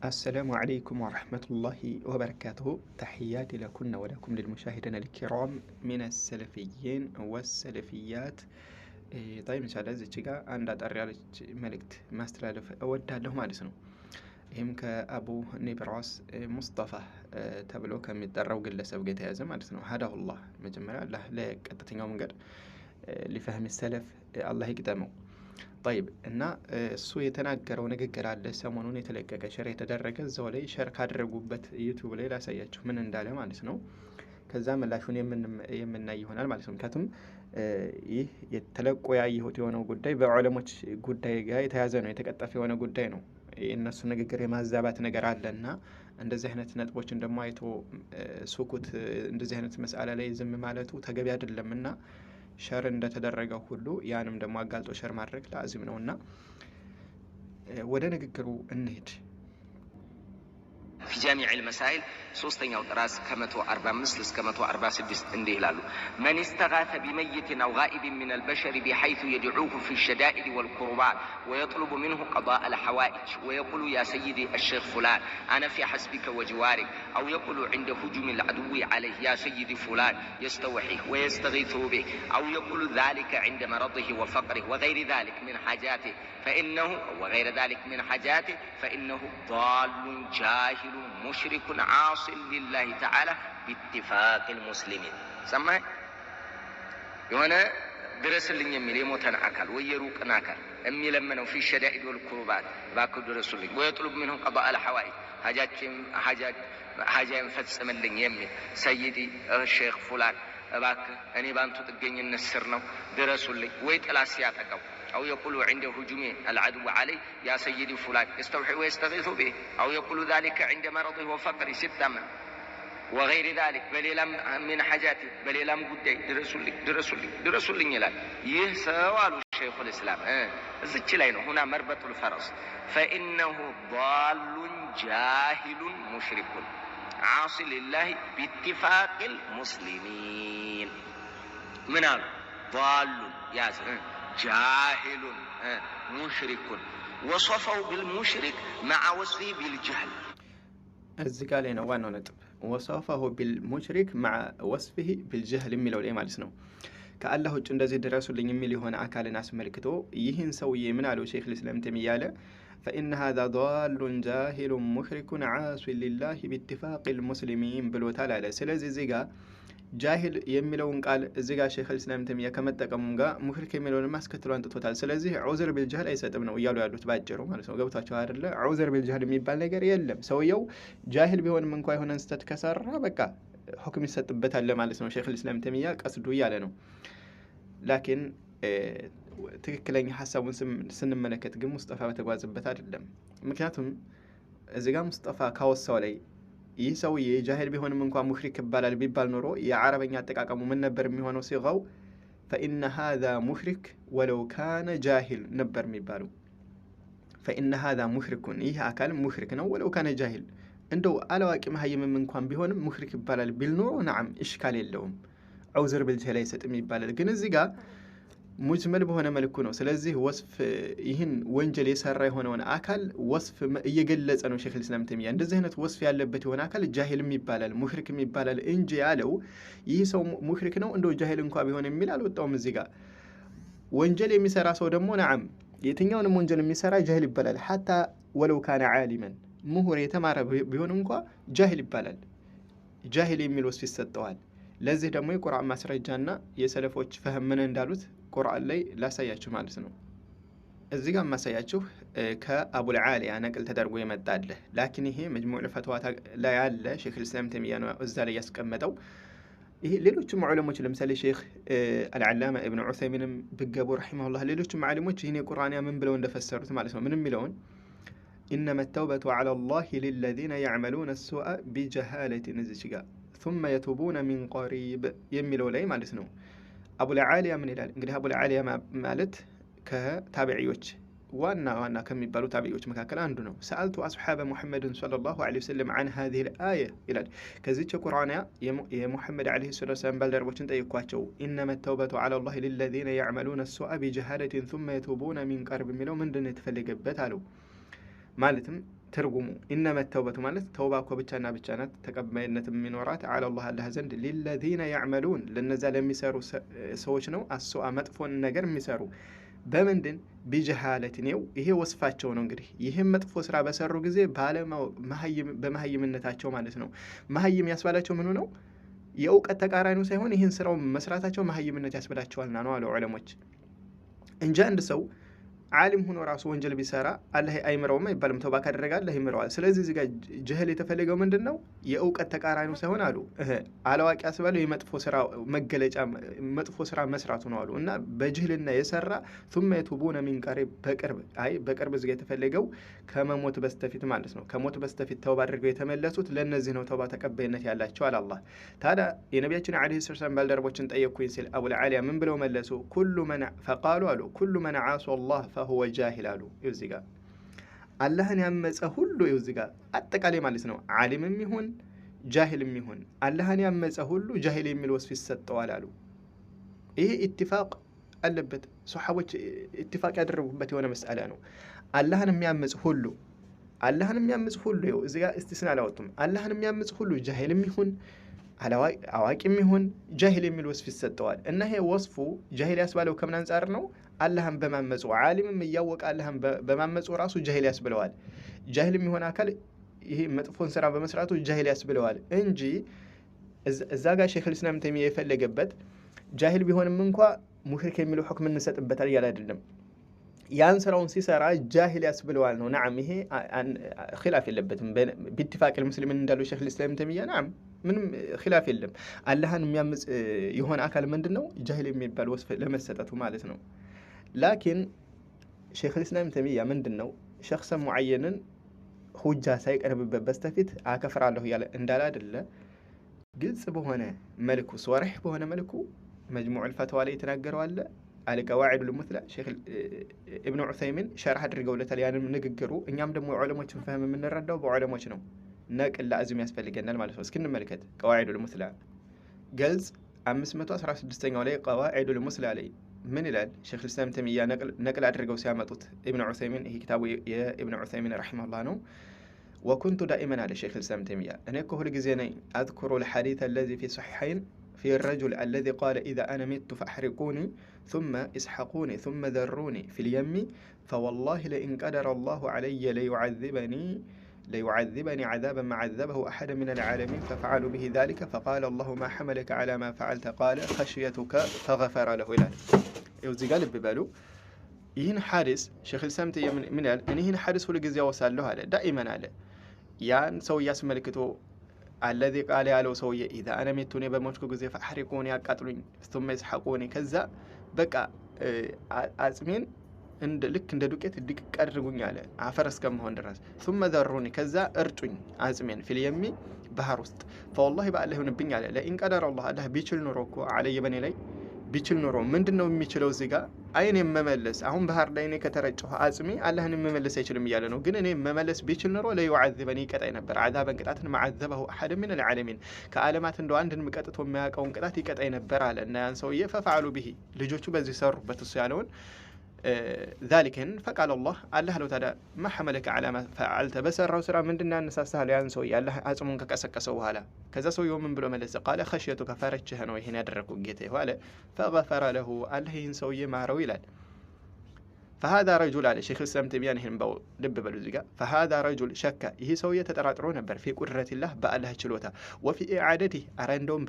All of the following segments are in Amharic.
السلام عليكم ورحمة الله وبركاته. تحياتي لكن ولكم للمشاهدين الكرام من السلفيين والسلفيات. طيب إن شاء الله زي كذا عند الرجال ملكت ما استلف أود لهم على هم كأبو نبراس مصطفى تبلو كم يتدروا قلة سبقة هذا ما لسنو هذا الله مجمع الله لك أتتنقوا من قد لفهم السلف الله يقدمه. طيب እና እሱ የተናገረው ንግግር አለ ሰሞኑን የተለቀቀ ሸር የተደረገ እዛው ላይ ሸር ካደረጉበት ዩቲዩብ ላይ ላሳያችሁ ምን እንዳለ ማለት ነው። ከዛ ምላሹን የምናይ ይሆናል ማለት ነው። ምክንያቱም ይህ የተለቆ ያየሁት የሆነው ጉዳይ በዑለሞች ጉዳይ ጋር የተያዘ ነው፣ የተቀጠፈ የሆነ ጉዳይ ነው። የእነሱ ንግግር የማዛባት ነገር አለና እንደዚህ አይነት ነጥቦችን ደግሞ አይቶ ሱኩት እንደዚህ አይነት መስአላ ላይ ዝም ማለቱ ተገቢ አይደለምና ሸር እንደተደረገው ሁሉ ያንም ደግሞ አጋልጦ ሸር ማድረግ ላዚም ነውና ወደ ንግግሩ እንሂድ። في جامع المسائل ሶስተኛው ጥራዝ ከ145 እስከ 146 እንዲህ ይላሉ። من استغاث بميت أو غائب من البشر بحيث يدعوه في الشدائد والكربات ويطلب منه قضاء الحوائج ويقول يا سيدي الشيخ فلان أنا في حسبك وجوارك، أو يقول عند هجوم العدو عليه يا سيدي فلان يستوحيه ويستغيث به، أو يقول ذلك عند مرضه وفقره وغير ذلك من حاجاته فإنه ضال جاهل مشرك عاص لله تعالى باتفاق المسلمين. سمع يوانا درسلኝ የሚል የሞተን አካል ወይ የሩቅን አካል የሚለምነው في الشدائد والكربات ባኩ ድረሱልኝ ويطلب منهم قضاء الحوائج ሀጃን ፈጽምልኝ የሚል ሰይዲ ሼክ ፉላን እባክህ እኔ ባንቱ ጥገኝነት ስር ነው ድረሱልኝ ወይ ጥላት ሲያጠቃው أو يقول عند هجوم العدو عليه يا سيدي فلان يستوحي ويستغيث به، أو يقول ذلك عند مرضه وفقره ستما وغير ذلك بليلام من حاجاته بليلام قدي درسوا لي يلال يسوال شيخ الإسلام زج لينه هنا مربط الفرس فإنه ضال جاهل مشرك عاصي لله باتفاق المسلمين. من هذا ضال يا جاهل مشرك وصفه بالمشرك مع وصفه بالجهل. الزقالي نوانو نطب وصفه بالمشرك مع وصفه بالجهل የሚለው ላይ ማለት ነው። ከአላህ ውጭ እንደዚህ ድረሱልኝ የሚል የሆነ አካልን አስመልክቶ ይህን ሰውዬ ምን አለው ሼክ الاسلام ተሚያለ فإن هذا ضال جاهل مشرك عاص لله باتفاق المسلمين ብሎታል አለ። ስለዚህ እዚህ ጋር ጃሂል የሚለውን ቃል እዚህ ጋር ሼክ الاسلام ተሚያ ከመጠቀሙም ጋር ሙሽሪክ የሚለውን ማስከተሉ አንጥቶታል። ስለዚህ ዑዝር ቢልጀህል አይሰጥም ነው እያሉ ያሉት ባጭሩ ማለት ነው። ገብታችሁ አይደለ? ዑዝር ቢልጀህል የሚባል ነገር የለም። ሰውየው ጃሂል ቢሆንም እንኳን የሆነን ስህተት ከሰራ በቃ ሁክም ይሰጥበታል ማለት ነው። ሼክ الاسلام ተሚያ ቀስዱ ያለ ነው። ላኪን ትክክለኛ ሐሳቡን ስንመለከት ግን ሙስጠፋ በተጓዘበት አይደለም። ምክንያቱም እዚህ ጋር ሙስጠፋ ካወሳው ላይ ይህ ሰውዬ ጃሂል ቢሆንም እንኳን ሙሽሪክ ይባላል ቢባል ኖሮ የአረበኛ አጠቃቀሙ ምን ነበር የሚሆነው? ሲጋው فإن هذا مشرك ولو كان جاهل ነበር የሚባለው። فإن هذا مشرك ይህ አካል ሙሽሪክ ነው ولو كان جاهل እንደው አላዋቂ መሀይምም እንኳን ቢሆንም ሙሽሪክ ይባላል ቢል ኖሮ نعم ኢሽካል የለውም ዑዝር ቢልጀህል አይሰጥም ይባላል። ግን እዚህ ጋር ሙጅመል በሆነ መልኩ ነው። ስለዚህ ወስፍ ይህን ወንጀል የሰራ የሆነውን አካል ወስፍ እየገለጸ ነው ሼክ الاسلام ተሚያ። እንደዚህ አይነት ወስፍ ያለበት የሆነ አካል ጃሂልም ይባላል ሙሽሪክም ይባላል እንጂ ያለው ይህ ሰው ሙሽሪክ ነው እንደው ጃሂል እንኳን ቢሆን የሚል አልወጣውም። እዚህ ጋር ወንጀል የሚሰራ ሰው ደግሞ نعم የትኛውንም ወንጀል የሚሰራ ጃሂል ይባላል حتى ولو كان عالما ምሁር የተማረ ቢሆን እንኳን ጃሂል ይባላል። ጃሂል የሚል ወስፍ ይሰጠዋል። ለዚህ ደግሞ የቁርአን ማስረጃና የሰለፎች ፈህም ምን እንዳሉት ቁርአን ላይ ላሳያችሁ ማለት ነው። እዚህ ጋር ማሳያችሁ ከአቡል ዓሊያ ነቅል ተደርጎ ይመጣል። ላኪን ይሄ መጅሙዕ الفتوى ላይ ያለ ሼክ الاسلام ተሚያ ነው እዛ ላይ ያስቀመጠው። ይሄ ሌሎችም ዑለሞች ለምሳሌ ሼክ አልዓላማ ኢብኑ ዑሰይሚንም ቢገቡ ረሂመሁላህ ሌሎችም ዓሊሞች ይሄን የቁርአን ምን ብለው እንደፈሰሩት ማለት ነው። ምንም የሚለውን إنما التوبة على الله للذين يعملون السوء بجهالة نزجا ثم يتوبون من قريب የሚለው ላይ ማለት ነው። አቡል ዓሊያ ምን ይላል እንግዲህ? አቡል ዓሊያ ማለት ከታቢዒዎች ዋና ከሚባሉ ታቢዒዎች መካከል አንዱ ነው። ሰአልቱ አስሐበ ሙሐመድ ሰለላሁ ዐለይሂ ወሰለም عن هذه الآية ይላል። ከዚህ ቁርአንያ የሙሐመድ ዐለይሂ ሰላም ባልደረቦችን ጠይቋቸው إنما التوبة على الله للذين يعملون السوء بجهالة ثم يتوبون من قريب የሚለው ምንድነው የተፈለገበት አለው። ማለትም ትርጉሙ ኢነመ ተውበቱ ማለት ተውባ እኮ ብቻና ብቻ ናት ተቀባይነት የሚኖራት አላህ አላህ ዘንድ ሊለዚነ ያዕመሉን ለነዛ ለሚሰሩ ሰዎች ነው አስዋ መጥፎን ነገር የሚሰሩ በምንድን ቢጀሃለት ነው ይሄ ወስፋቸው ነው እንግዲህ ይሄን መጥፎ ስራ በሰሩ ጊዜ በመሀይምነታቸው ማለት ነው መሀይም ያስባላቸው ምን ነው የእውቀት ተቃራኒው ሳይሆን ይሄን ስራው መስራታቸው መሀይምነት ያስበላቸዋልና ነው አሉ ዑለሞች እንጂ አንድ ሰው ዓሊም ሆኖ ራሱ ወንጀል ቢሰራ አላህ አይምረውም አይባልም ተውባ ካደረገ አላህ ይምረዋል ስለዚህ እዚህ ጋር ጀህል የተፈለገው ምንድነው የእውቀት ተቃራኒው ሳይሆን አሉ አላዋቂ ያስባለው የመጥፎ ስራ መገለጫ መጥፎ ስራ መስራቱ ነው አሉ እና በጅህልና የሰራ ثم يتوبون من قريب በቅርብ እዚህ ጋር የተፈለገው ከመሞት በስተፊት ማለት ነው ከሞት በስተፊት ተውባ አድርገው የተመለሱት ለነዚህ ነው ተውባ ተቀባይነት ያላቸው አለ አላህ ታዲያ የነቢያችን አለይሂ ሰላም ባልደረቦችን ጠየቁኝ ሲል አቡ አልዓሊያ ምን ብለው መለሱ ኩሉ መን فقالوا አሉ ኩሉ መን عاص الله فهو جاهل አሉ እዚህ ጋር አላህን ያመፀ ሁሉ እዚህ ጋር አጠቃላይ ማለት ነው ዓሊምም ይሁን ጃሂልም ይሁን አላህን ያመፀ ሁሉ ጃሂል የሚል ወስፍ ይሰጠዋል አሉ ይሄ ኢትፋቅ አለበት ሱሐቦች ኢትፋቅ ያደረጉበት የሆነ መስአላ ነው አላህን የሚያመፅ ሁሉ እዚህ ጋር እስቲስና አላወጡም አላህን የሚያመፅ ሁሉ ጃሂልም ይሁን አዋቂም ይሁን ጃሂል የሚል ወስፍ ይሰጠዋል እና ይሄ ወስፉ ጃሂል ያስባለው ከምን አንፃር ነው አላህን በማመፁ ዓሊምም እያወቀ አላህን በማመፁ ራሱ ጃሂል ያስብለዋል ጃሂል የሚሆን አካል ይሄ መጥፎን ስራ በመስራቱ ጃሂል ያስብለዋል እንጂ እዛ ጋር ሼክ الاسلام ተይሚያ የፈለገበት ጃሂል ቢሆንም እንኳን ሙሽሪክ የሚለው ሁክም እንሰጥበታል ያለ አይደለም ያን ስራውን ሲሰራ ጃሂል ያስብለዋል ነው نعم ይሄ ኺላፍ የለበትም በኢትፋቅ المسلمين እንዳለው ሼክ الاسلام ተይሚያ نعم ምንም ኺላፍ የለም አላህን የሚያምጽ የሆነ አካል ምንድነው ጃሂል የሚባል ወስፍ ለመሰጠቱ ማለት ነው ላኪን ሼክ الاسلام ተይሚያ ምንድነው ሸخص ሙዓየንን ሁጃ ሳይቀርብበት በስተፊት አከፍራለሁ ያለ እንዳለ አይደለ ግልጽ በሆነ መልኩ ሶሪህ በሆነ መልኩ መጅሙዕ الفتاوى ላይ ተናገረው አለ القواعد المثلى ሼክ ኢብኑ ዑሰይሚን ሸርህ አድርገውለታል ያንን ንግግሩ እኛም ደግሞ ዑለሞችን ፈህም የምንረዳው በዑለሞች ነው ነቅል ለአዝም ያስፈልገናል ማለት ነው እስኪ እንመልከት قواعد المثلى ገልጽ 516ኛው ላይ قواعد المثلى ላይ ምን ይላል ሼክ الاسلام ተይሚያ ነቅል አድርገው ሲያመጡት ኢብኑ ዑሰይሚን ይሄ ኪታቡ የኢብኑ ዑሰይሚን ረሂመሁላህ ነው وكنت دائما على شيخ الاسلام تيميه انا كل جزيني اذكر الحديث الذي في صحيحين في الرجل الذي قال اذا انا مت فاحرقوني ثم اسحقوني ثم ذروني في اليم فوالله لئن قدر الله علي ليعذبني عذابا ما عذبه احد من العالمين ففعلوا به ذلك فقال الله ما حملك على ما فعلت قال خشيتك فغفر له الى يوزي قال ببالو ይህን ሐዲስ ሼክ الاسلام ተይሚያ ምን ያል እኔ ይህን ሐዲስ ሁሉ ጊዜ ያወሳለሁ አለ ዳኢማን አለ ያን ሰው ያስመልክቶ الذي قال ያለው ሰውዬ اذا انا مت በሞትኩ ጊዜ فاحرقوني ያቃጥሉኝ ثم يسحقوني ከዛ በቃ አጽሜን ልክ እንደ ዱቄት ድቅቅ አድርጉኝ አለ አፈር እስከመሆን ድረስ ثم ذروني ከዛ እርጩኝ አጽሜን في اليم ባህር ውስጥ فوالله بالله ይሁንብኝ አለ ለኢን ቀደረ አላህ ቢችል ኖሮ እኮ አለየ በኔ ላይ ቢችል ኖሮ ምንድነው የሚችለው እዚህ ጋር አይኔ መመለስ አሁን ባህር ላይ እኔ ከተረጨሁ አጽሜ አላህን መመለስ አይችልም እያለ ነው ግን እኔ መመለስ ቢችል ኖሮ ለይعذبني ይቀጣይ ነበር عذابን ቅጣትን ማعذبه احد من العالمين ከዓለማት እንደው አንድን መቀጥቶ የሚያውቀውን ቅጣት ይቀጣይ ነበር አለ እና ያን ሰውዬ ففعلوا به ልጆቹ በዚህ ሰሩበት እሱ ያለውን ذلك فقال الله لو تدا ما حملك على ما فعلت بسرው ስራ ምንድነው ያነሳሳህ ያን ሰው ያላህ አጽሙን ከቀሰቀሰው በኋላ ከዛ ሰውየው ምን ብሎ መለሰ قال خشيتك ፈረችህ ነው ይሄን ያደረኩት ጌታዬ ዋለ فغفر له ይህን ሰውዬ ማረው ይላል فهذا رجل على شيخ الاسلام تيميه ይሄን ባው ልብ በሉ እዚህ ጋር فهذا رجل شك ይሄ ሰውዬ ተጠራጥሮ ነበር في قدرة الله በአላህ ችሎታ وفي اعادته አረንዶም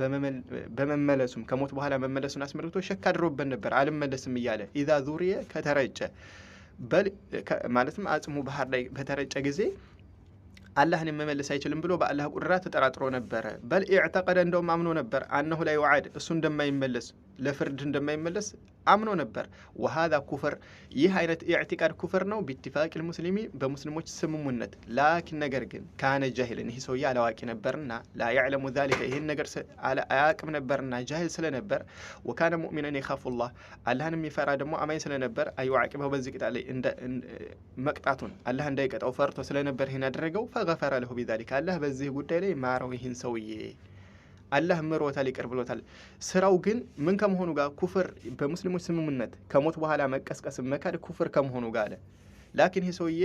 በመመለሱም ከሞት በኋላ መመለሱን አስመልክቶ ሸክ አድሮበት ነበር አልመለስም እያለ اذا ذري ከተረጨ በል ማለትም አጽሙ ባህር ላይ በተረጨ ጊዜ አላህን መመለስ አይችልም ብሎ በአላህ ቁድራ ተጠራጥሮ ነበር በል اعتقد እንደውም አምኖ ነበር انه لا يعاد እሱ እንደማይመለስ ለፍርድ እንደማይመለስ አምኖ ነበር وهذا كفر ይህ አይነት اعتقاد كفر ነው باتفاق المسلمين በሙስሊሞች ስምምነት ላኪን ነገር ግን ካነ ጃሂልን ይህ ሰው ያላዋቂ ነበርና لا يعلم ذلك ይሄን ነገር አያውቅም ነበርና ጃሂል ስለነበር وكان مؤمنا يخاف الله አላህንም ይፈራ ደግሞ አማኝ ስለነበር አይዋቂበው በዚህ ቅጣት ላይ እንደ መቅጣቱን አላህ እንዳይቀጣው ፈርቶ ስለነበር ይሄን ያደረገው فغفر له بذلك አላህ በዚህ ጉዳይ ላይ ማረው ይሄን ሰውዬ አላህ ምሮታል ይቅር ብሎታል ስራው ግን ምን ከመሆኑ ጋር ኩፍር በሙስሊሞች ስምምነት ከሞት በኋላ መቀስቀስ መካድ ኩፍር ከመሆኑ ጋር አለ ላኪን ይሄ ሰውዬ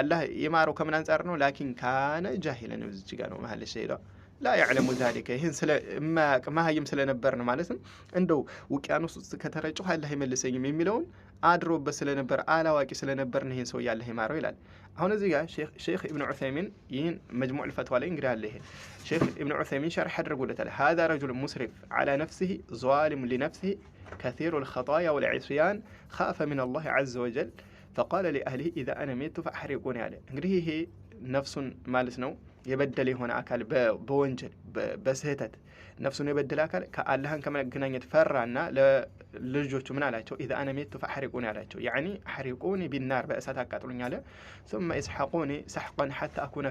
الله يمارو كمن أنصارنا لكن كان جاهلا وزجيجانو محل الشيء لا يعلم ذلك ይህን ስለ ማህይም ስለነበርነው ማለት ነው እንደው ውቅያኖስ ውስጥ ከተረጨው አላህ ይመልሰኝም የሚለውን አድሮበት ስለነበር አላዋቂ ስለነበር ነው ይህን ሰው ያለህ ይማረው ይላል። አሁን እዚህ ጋር ሼክ ኢብኑ ዑሰይሚን ይህን መጅሙዕ الفتوى ላይ እንግዲህ አለ ይሄ ሼክ ኢብኑ ዑሰይሚን ሸርህ አድርጎለታል። هذا رجل مسرف على نفسه ظالم لنفسه كثير الخطايا والعصيان خاف من الله عز وجل فقال لأهله إذا أنا ميت فأحرقوني عليه እንግዲህ ይሄ ነፍሱን ማለት ነው የበደለ የሆነ አካል በወንጀል በስህተት ነፍሱን የበደለ አካል ከአላህን ከመገናኘት ፈራና ለልጆቹ ምን አላቸው إذا أنا ميت فأحرقوني አላቸው يعني أحرقوني بالنار بأسات አቃጥሉኝ አለ ثم اسحقوني سحقا حتى أكون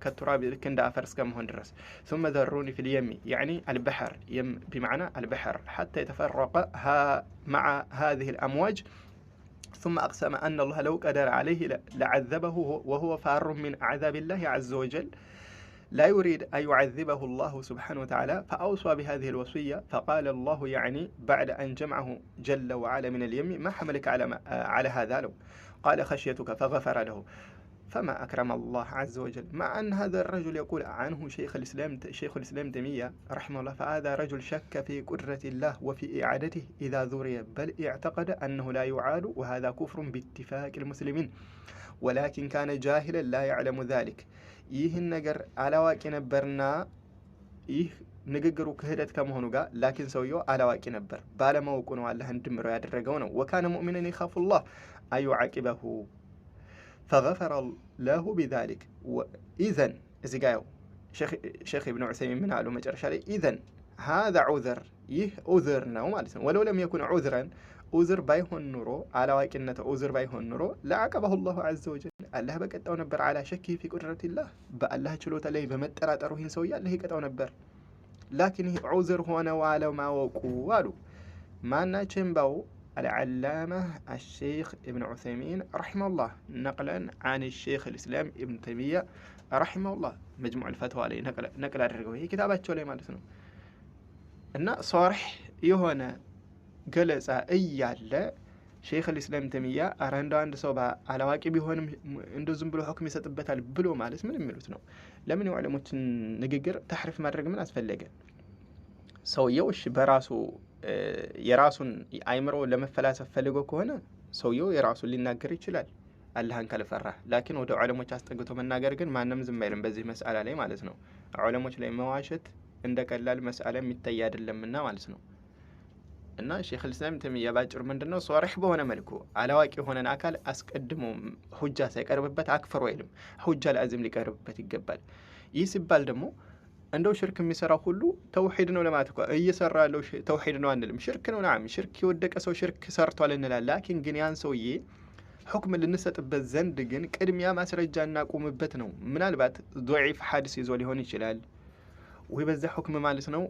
كالتراب كندا أفرس كم هون درس ثم ذروني في اليم يعني البحر يم بمعنى البحر حتى يتفرق مع هذه الأمواج ثم أقسم أن الله لو قدر عليه لعذبه وهو فار من عذاب الله عز وجل لا يريد أن يعذبه الله سبحانه وتعالى فأوصى بهذه الوصية فقال الله يعني بعد أن جمعه جل وعلا من اليم ما حملك على هذا لو قال خشيتك فغفر له فما أكرم الله عز وجل مع أن هذا الرجل يقول عنه شيخ الإسلام تيمية رحمه الله فهذا رجل شك في قدرة الله وفي إعادته إذا ذري بل اعتقد أنه لا يعاد وهذا كفر باتفاق المسلمين ولكن كان جاهلا لا يعلم ذلك ይህን ነገር አላዋቂ ነበርና ይህ ንግግሩ ክህደት ከመሆኑ ጋር ላኪን ሰውየው አላዋቂ ነበር ባለማወቁ ነው አላህን ድምረው ያደረገው ነው وكان مؤمنا يخاف الله أن يعاقبه فغفر له بذلك وإذن እዚህ ጋር ሼክ ኢብኑ ዑሰይሚን ምን አሉ መጨረሻ ላይ إذن هذا عذر ይህ ዑዝር ነው ማለት ነው ولو لم يكن عذرا ዑዝር ባይሆን ኑሮ አላዋቂነት ዑዝር ባይሆን ኑሮ لعاقبه الله عز وجل አላህ በቀጣው ነበር على شكه في قدرة الله በአላህ ችሎታ ላይ በመጠራጠሩ ይህን ሰው ያለህ ይቀጣው ነበር لكن ይህ ዑዝር ሆነ ዋለው ማወቁ አሉ ማናቸም ባው العلامة الشيخ ابن عثيمين رحمه الله نقلا عن الشيخ الإسلام ابن تيمية رحمه الله مجموع الفتوى عليه نقل አድርገው ይሄ ኪታባቸው ላይ ማለት ነው እና ሷሪህ የሆነ ገለጻ እያለ ሼክ الإسلام ተይሚያ አራንዶ አንድ ሰው አላዋቂ ቢሆንም እንደው ዝም ብሎ ሁክም ይሰጥበታል ብሎ ማለት ምን የሚሉት ነው ለምን የዑለሞችን ንግግር ተሕሪፍ ማድረግ ምን አስፈለገ ሰውየው እሺ በራሱ የራሱን አይምሮ ለመፈላሰፍ ፈልጎ ከሆነ ሰውየው የራሱን ሊናገር ይችላል አላህን ካልፈራ ላኪን ወደ ዑለሞች አስጠግቶ መናገር ግን ማንም ዝም አይልም በዚህ መስአላ ላይ ማለት ነው ዑለሞች ላይ መዋሸት እንደቀላል መስአላ የሚታይ አይደለምና ማለት ነው እና ሼክ الإسلام ተይሚያ ባጭሩ ምንድነው ሷሪህ በሆነ መልኩ አላዋቂ የሆነን አካል አስቀድሞ ሁጃ ሳይቀርብበት አክፈሩ አይልም ሁጃ ለአዝም ሊቀርብበት ይገባል ይህ ሲባል ደግሞ እንደው ሽርክ የሚሰራው ሁሉ ተውሂድ ነው ለማለት እኮ እየሰራ ያለው ተውሂድ ነው አንልም ሽርክ ነው ናም ሽርክ የወደቀ ሰው ሽርክ ሰርቷል እንላለን ላኪን ግን ያን ሰውዬ ሁክም ልንሰጥበት ዘንድ ግን ቅድሚያ ማስረጃ እናቆምበት ነው ምናልባት ضعيف ሐዲስ ይዞ ሊሆን ይችላል ወይ በዛ ሁክም ማለት ነው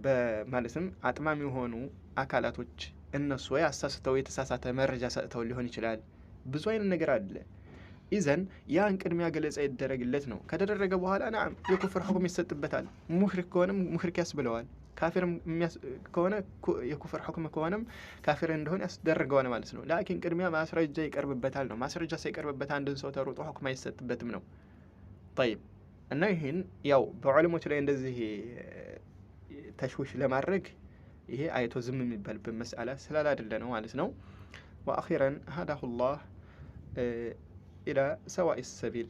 በማለትም አጥማሚ የሆኑ አካላቶች እነሱ ያሳስተው የተሳሳተ መረጃ ሰጥተው ሊሆን ይችላል ብዙ አይነት ነገር አለ ኢዘን ያን ቅድሚያ ገለጻ ይደረግለት ነው ከተደረገ በኋላ ናም የኩፍር ሁክም ይሰጥበታል ሙሽሪክ ከሆነም ሙሽሪክ ያስብለዋል ካፊርም ከሆነ የኩፍር ሁክም ከሆነም ካፊር እንደሆነ ያስደርገዋል ማለት ነው ላኪን ቅድሚያ ማስረጃ ይቀርብበታል ነው ማስረጃ ሳይቀርብበት አንድን ሰው ተሩጦ ሁክም አይሰጥበትም ነው طيب እና ይሄን ያው በዑለሞች ላይ እንደዚህ ተሽዊሽ ለማድረግ ይሄ አይቶ ዝም የሚባልበት መስአላ ስላላደለ ነው ማለት ነው واخيرا هداه الله إلى سواء السبيل